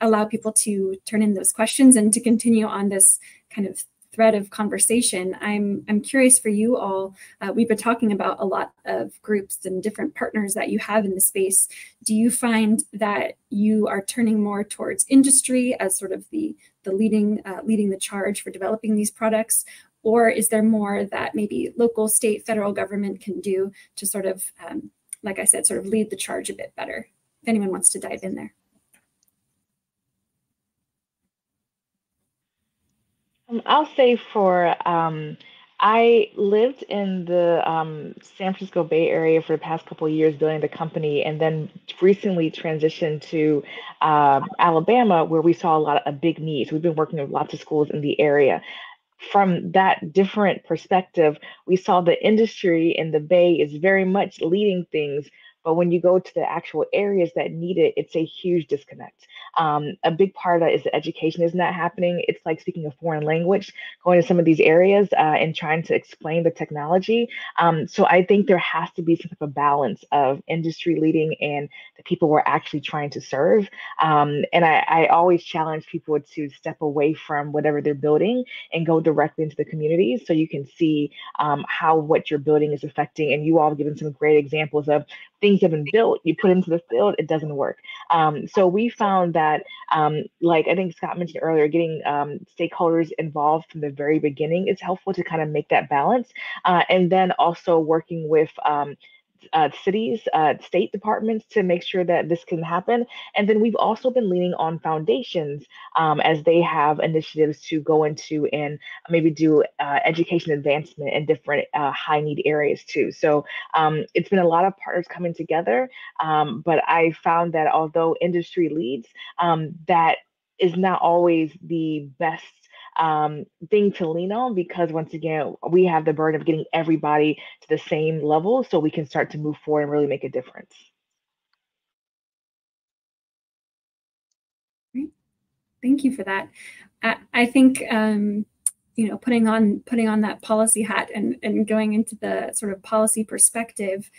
allow people to turn in those questions and to continue on this kind of thread of conversation, I'm curious for you all. We've been talking about a lot of groups and different partners that you have in the space. Do you find that you are turning more towards industry as sort of the leading the charge for developing these products, or is there more that maybe local, state, federal government can do to sort of, like I said, sort of lead the charge a bit better? If anyone wants to dive in there. I'll say I lived in the San Francisco Bay Area for the past couple of years building the company, and then recently transitioned to Alabama, where we saw a big need. So we've been working with lots of schools in the area. From that different perspective, we saw the industry in the Bay is very much leading things, but when you go to the actual areas that need it, it's a huge disconnect. A big part of that is the education is not happening. It's like speaking a foreign language, going to some of these areas and trying to explain the technology. So I think there has to be some type of balance of industry leading and the people we're actually trying to serve. And I always challenge people to step away from whatever they're building and go directly into the communities, so you can see how what you're building is affecting. And you all have given some great examples of things have been built, you put into the field, it doesn't work. So we found that, like I think Scott mentioned earlier, getting stakeholders involved from the very beginning is helpful to kind of make that balance. And then also working with cities, state departments to make sure that this can happen. And then we've also been leaning on foundations as they have initiatives to go into and maybe do education advancement in different high need areas too. So it's been a lot of partners coming together. But I found that although industry leads, that is not always the best thing to lean on, because once again, we have the burden of getting everybody to the same level so we can start to move forward and really make a difference. Great. Thank you for that. I think putting on that policy hat and going into the sort of policy perspective,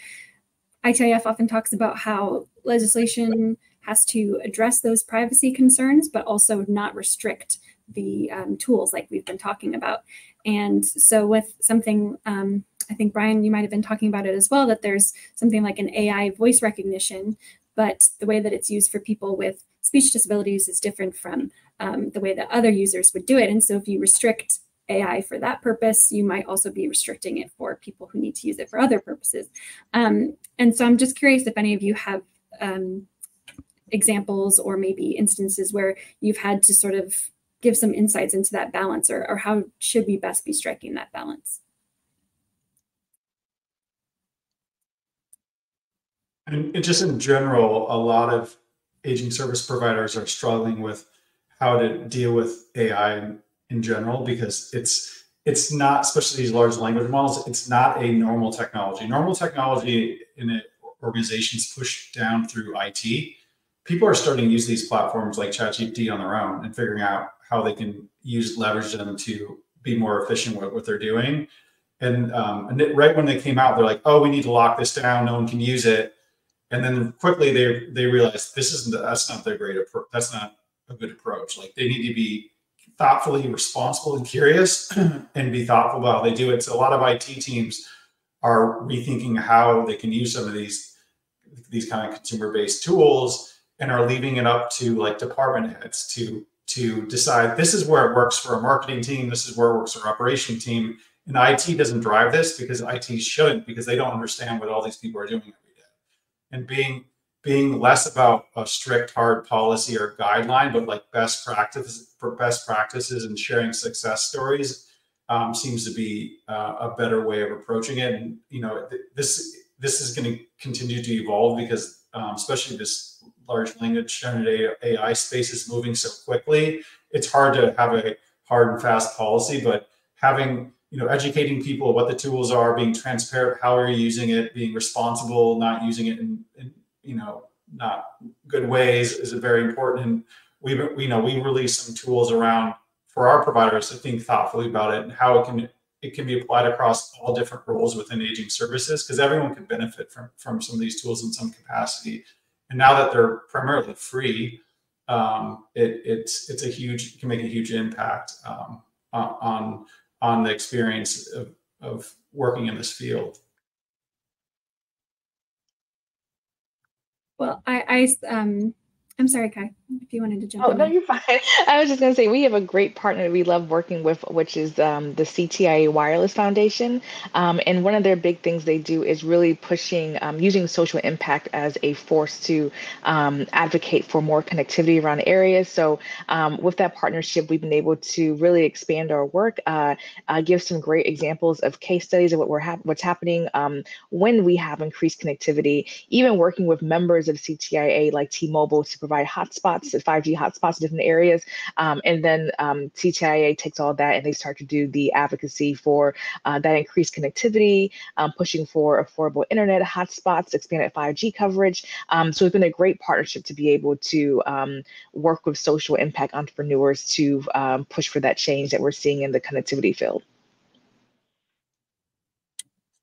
ITIF often talks about how legislation has to address those privacy concerns, but also not restrict the tools like we've been talking about. And so with something, I think, Brian, you might have been talking about it as well, that there's something like an AI voice recognition, but the way that it's used for people with speech disabilities is different from the way that other users would do it. And so if you restrict AI for that purpose, you might also be restricting it for people who need to use it for other purposes. And so I'm just curious if any of you have examples or maybe instances where you've had to sort of give some insights into that balance, or how should we best be striking that balance? And just in general, a lot of aging service providers are struggling with how to deal with AI in general, because it's not, especially these large language models, it's not a normal technology. Normal technology in organizations pushed down through IT. People are starting to use these platforms like ChatGPT on their own and figuring out how they can leverage them to be more efficient with what they're doing. And right when they came out, they're like, "Oh, we need to lock this down. No one can use it." And then quickly they realized that's not their great approach. That's not a good approach. Like, they need to be thoughtfully responsible and curious and be thoughtful about how they do it. So a lot of IT teams are rethinking how they can use some of these kind of consumer-based tools, and are leaving it up to like department heads to decide, this is where it works for a marketing team, this is where it works for an operation team. And IT doesn't drive this, because IT shouldn't, because they don't understand what all these people are doing every day. And being less about a strict hard policy or guideline, but like best practices and sharing success stories seems to be a better way of approaching it. And this is going to continue to evolve, because especially this large language generative AI space is moving so quickly. It's hard to have a hard and fast policy, but having, educating people what the tools are, being transparent, how are you using it, being responsible, not using it in not good ways is very important. And we released some tools around for our providers to think thoughtfully about it and how it can be applied across all different roles within aging services, because everyone could benefit from some of these tools in some capacity. And now that they're primarily free, it can make a huge impact on the experience of working in this field. Well, I'm sorry, Kai, if you wanted to jump in. Oh, no, you're fine. I was just going to say, we have a great partner that we love working with, which is the CTIA Wireless Foundation. And one of their big things they do is really pushing, using social impact as a force to advocate for more connectivity around areas. So with that partnership, we've been able to really expand our work, give some great examples of case studies of what's happening when we have increased connectivity, even working with members of CTIA like T-Mobile to provide hotspots, 5G hotspots in different areas. And then CTIA takes all that and they start to do the advocacy for that increased connectivity, pushing for affordable internet hotspots, expanded 5G coverage. So it's been a great partnership to be able to work with social impact entrepreneurs to push for that change that we're seeing in the connectivity field.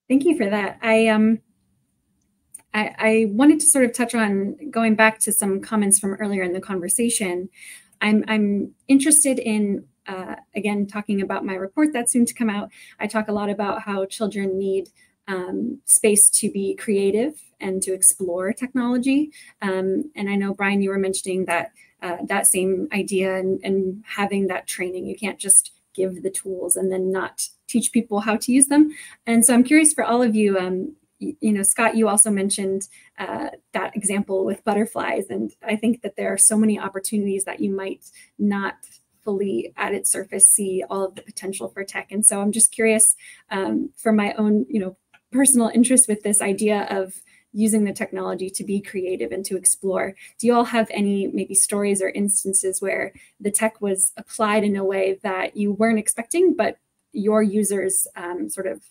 Thank you for that. I wanted to sort of touch on going back to some comments from earlier in the conversation. I'm interested in, again, talking about my report that's soon to come out. I talk a lot about how children need space to be creative and to explore technology. And I know, Brian, you were mentioning that that same idea and having that training. You can't just give the tools and then not teach people how to use them. And so I'm curious for all of you, you know, Scott, you also mentioned that example with butterflies. And I think that there are so many opportunities that you might not fully at its surface see all of the potential for tech. And so I'm just curious for my own, you know, personal interest with this idea of using the technology to be creative and to explore. Do you all have any maybe stories or instances where the tech was applied in a way that you weren't expecting, but your users sort of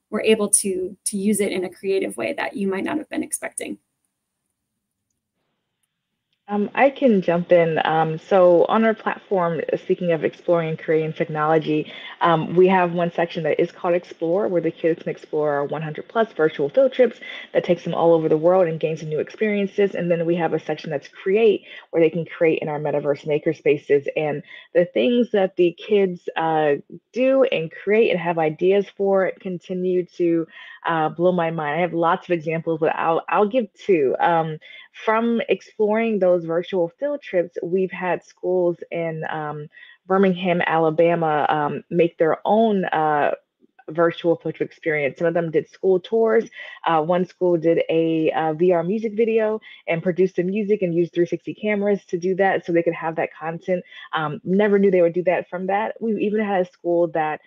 were able to use it in a creative way that you might not have been expecting? I can jump in. So on our platform, speaking of exploring and creating technology, we have one section that is called Explore, where the kids can explore our 100 plus virtual field trips that takes them all over the world and gain some new experiences. And then we have a section that's Create, where they can create in our metaverse maker spaces. And the things that the kids do and create and have ideas for continue to blow my mind. I have lots of examples, but I'll give two. From exploring those virtual field trips, we've had schools in Birmingham, Alabama, make their own virtual field trip experience. Some of them did school tours. One school did a VR music video and produced the music and used 360 cameras to do that so they could have that content. Never knew they would do that from that. We even had a school that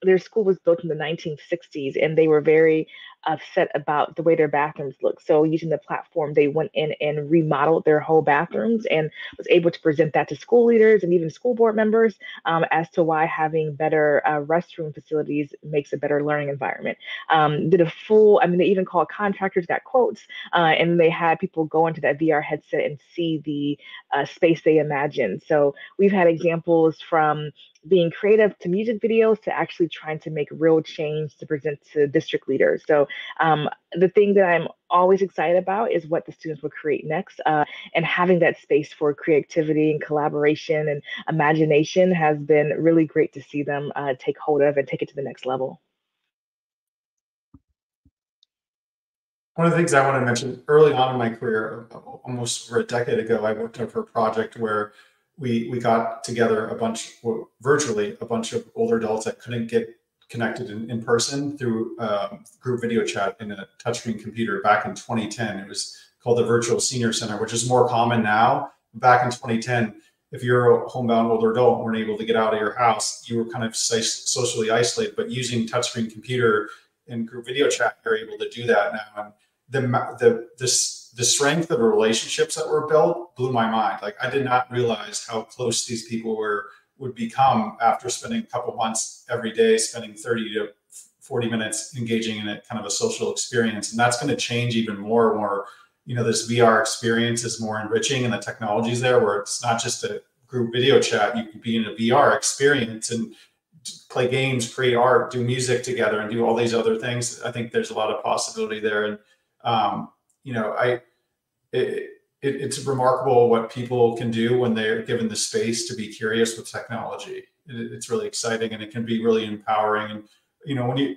their school was built in the 1960s and they were very upset about the way their bathrooms look. So using the platform, they went in and remodeled their whole bathrooms and was able to present that to school leaders and even school board members as to why having better restroom facilities makes a better learning environment. Did a full, I mean, they even called contractors, got quotes, and they had people go into that VR headset and see the space they imagined. So we've had examples from being creative to music videos to actually trying to make real change to present to district leaders. So the thing that I'm always excited about is what the students will create next. And having that space for creativity and collaboration and imagination has been really great to see them take hold of and take it to the next level. One of the things I want to mention early on in my career, almost over a decade ago, I worked on for a project where we got together virtually a bunch of older adults that couldn't get connected in person through group video chat in a touchscreen computer back in 2010. It was called the Virtual Senior Center, which is more common now. Back in 2010, if you're a homebound older adult and weren't able to get out of your house, you were kind of socially isolated. But using touchscreen computer and group video chat, you're able to do that now. And the strength of the relationships that were built blew my mind. Like, I did not realize how close these people would become after spending a couple months every day, spending 30 to 40 minutes engaging in a kind of a social experience. And that's going to change even more and more. You know, this VR experience is more enriching and the technology's there where it's not just a group video chat. You can be in a VR experience and play games, create art, do music together, and do all these other things. I think there's a lot of possibility there. And you know, it's remarkable what people can do when they're given the space to be curious with technology. It's really exciting, and it can be really empowering. And you know, when you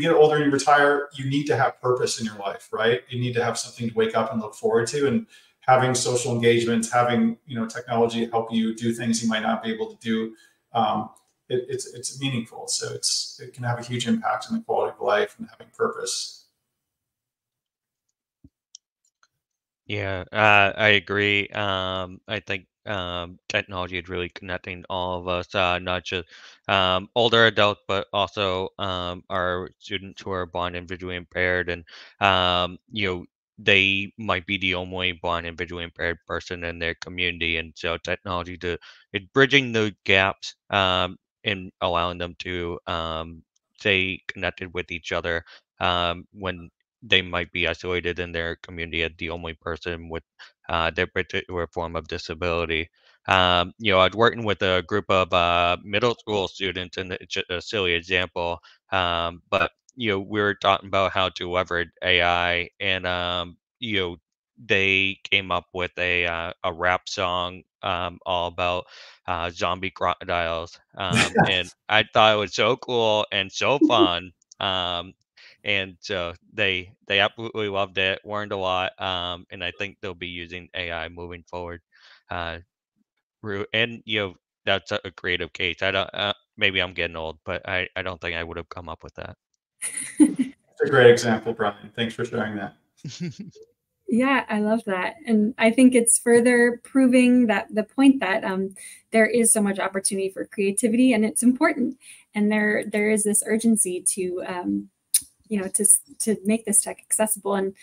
get older and you retire, you need to have purpose in your life, right? You need to have something to wake up and look forward to, and having social engagements, having technology help you do things you might not be able to do. It's meaningful, so it can have a huge impact on the quality of life and having purpose. Yeah, I agree. I think technology is really connecting all of us, not just older adults, but also our students who are blind and visually impaired, and they might be the only blind and visually impaired person in their community, and so technology is bridging the gaps and allowing them to stay connected with each other when they might be isolated in their community as the only person with their particular form of disability. I was working with a group of middle school students, and it's just a silly example, but we were talking about how to leverage AI, and they came up with a rap song all about zombie crocodiles, and I thought it was so cool and so fun. And so they absolutely loved it, learned a lot, and I think they'll be using AI moving forward. Uh, and that's a creative case. I don't. Maybe I'm getting old, but I don't think I would have come up with that. It's a great example, Brian. Thanks for sharing that. Yeah, I love that. And I think it's further proving that the point that there is so much opportunity for creativity, and it's important. And there is this urgency to, to make this tech accessible. And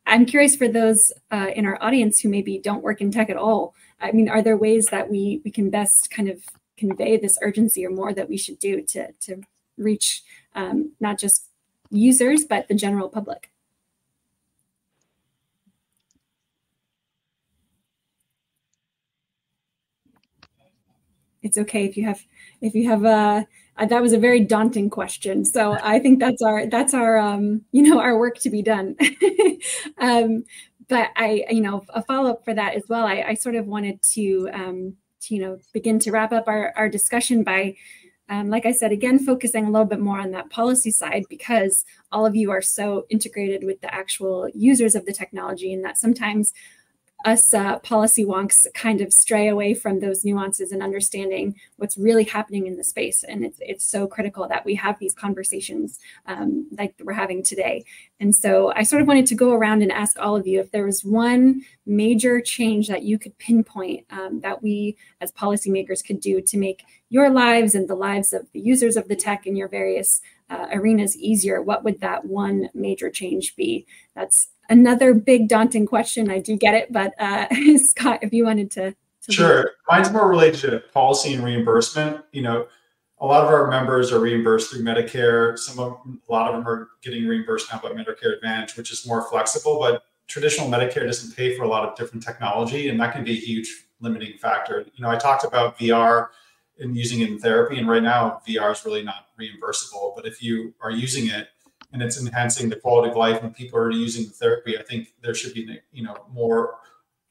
I'm curious for those in our audience who maybe don't work in tech at all. I mean, are there ways that we can best kind of convey this urgency or more that we should do to reach not just users, but the general public? It's okay if you have that was a very daunting question. So I think that's our our work to be done. But a follow-up for that as well. I sort of wanted to begin to wrap up our discussion by like I said, again, focusing a little bit more on that policy side, because all of you are so integrated with the actual users of the technology, and that sometimes us policy wonks kind of stray away from those nuances and understanding what's really happening in the space. And it's so critical that we have these conversations like we're having today. And so I sort of wanted to go around and ask all of you if there was one major change that you could pinpoint that we as policymakers could do to make your lives and the lives of the users of the tech in your various arenas easier. What would that one major change be? That's another big daunting question. I do get it, but Scott, if you wanted to Sure. Mine's more related to policy and reimbursement. A lot of our members are reimbursed through Medicare. A lot of them are getting reimbursed now by Medicare Advantage, which is more flexible, but traditional Medicare doesn't pay for a lot of different technology, and that can be a huge limiting factor. I talked about VR and using it in therapy, and right now VR is really not reimbursable, but if you are using it and it's enhancing the quality of life and people are using the therapy, I think there should be, more,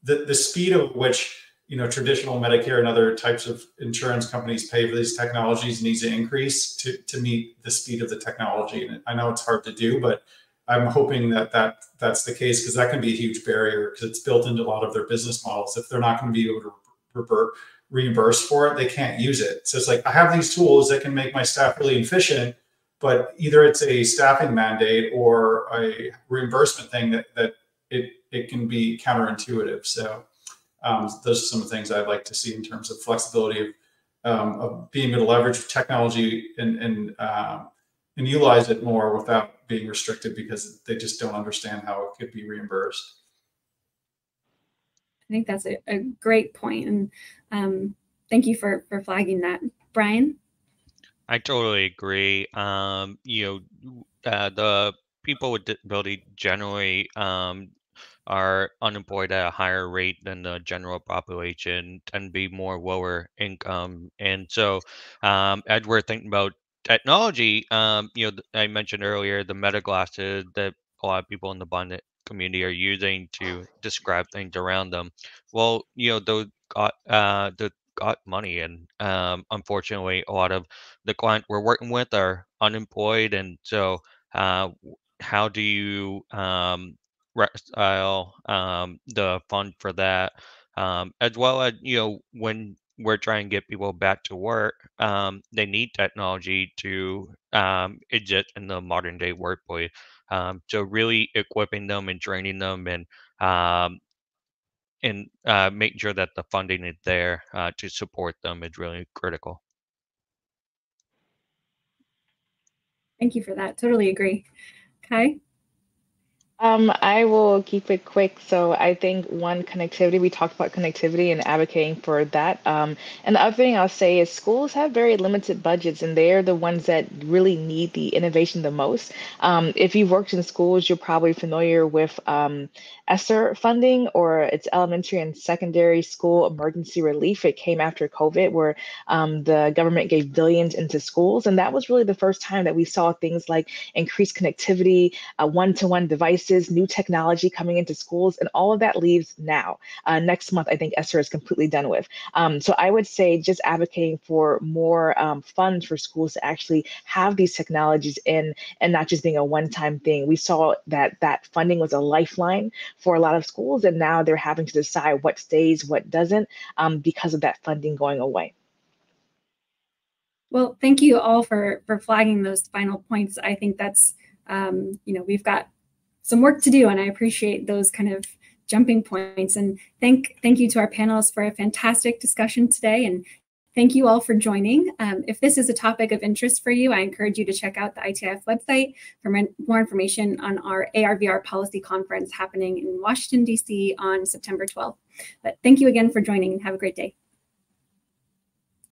the speed of which, traditional Medicare and other types of insurance companies pay for these technologies needs to increase to meet the speed of the technology. And I know it's hard to do, but I'm hoping that's the case, because that can be a huge barrier, because it's built into a lot of their business models. If they're not going to be able to reimburse for it, they can't use it. So it's like, I have these tools that can make my staff really efficient, but either it's a staffing mandate or a reimbursement thing that it can be counterintuitive. So those are some of the things I'd like to see in terms of flexibility of being able to leverage technology and utilize it more without being restricted because they just don't understand how it could be reimbursed. I think that's a great point, and thank you for flagging that, Brian. I totally agree. The people with disability generally are unemployed at a higher rate than the general population, tend to be more lower income. And so, as we're thinking about technology, I mentioned earlier the meta glasses that a lot of people in the blind community are using to describe things around them. Well, those got money, and unfortunately, a lot of the client we're working with are unemployed, and so how do you reconcile the fund for that, as well as when we're trying to get people back to work, they need technology to exist in the modern day workplace. So really equipping them and training them, um, and making sure that the funding is there to support them is really critical. Thank you for that. Totally agree. Kai? I will keep it quick. So I think one, connectivity, we talked about connectivity and advocating for that. And the other thing I'll say is schools have very limited budgets, and they're the ones that really need the innovation the most. If you've worked in schools, you're probably familiar with ESSER funding, or it's elementary and secondary school emergency relief. It came after COVID, where the government gave billions into schools. And that was really the first time that we saw things like increased connectivity, one-to-one device devices, new technology coming into schools, and all of that leaves now. Next month, I think ESSER is completely done with. So I would say just advocating for more funds for schools to actually have these technologies in, and not just being a one-time thing. We saw that that funding was a lifeline for a lot of schools, and now they're having to decide what stays, what doesn't, because of that funding going away. Well, thank you all for flagging those final points. I think that's, we've got some work to do, and I appreciate those kind of jumping points. And thank you to our panelists for a fantastic discussion today. And thank you all for joining. If this is a topic of interest for you, I encourage you to check out the ITIF website for more information on our AR/VR policy conference happening in Washington, D.C. on September 12th. But thank you again for joining, and have a great day.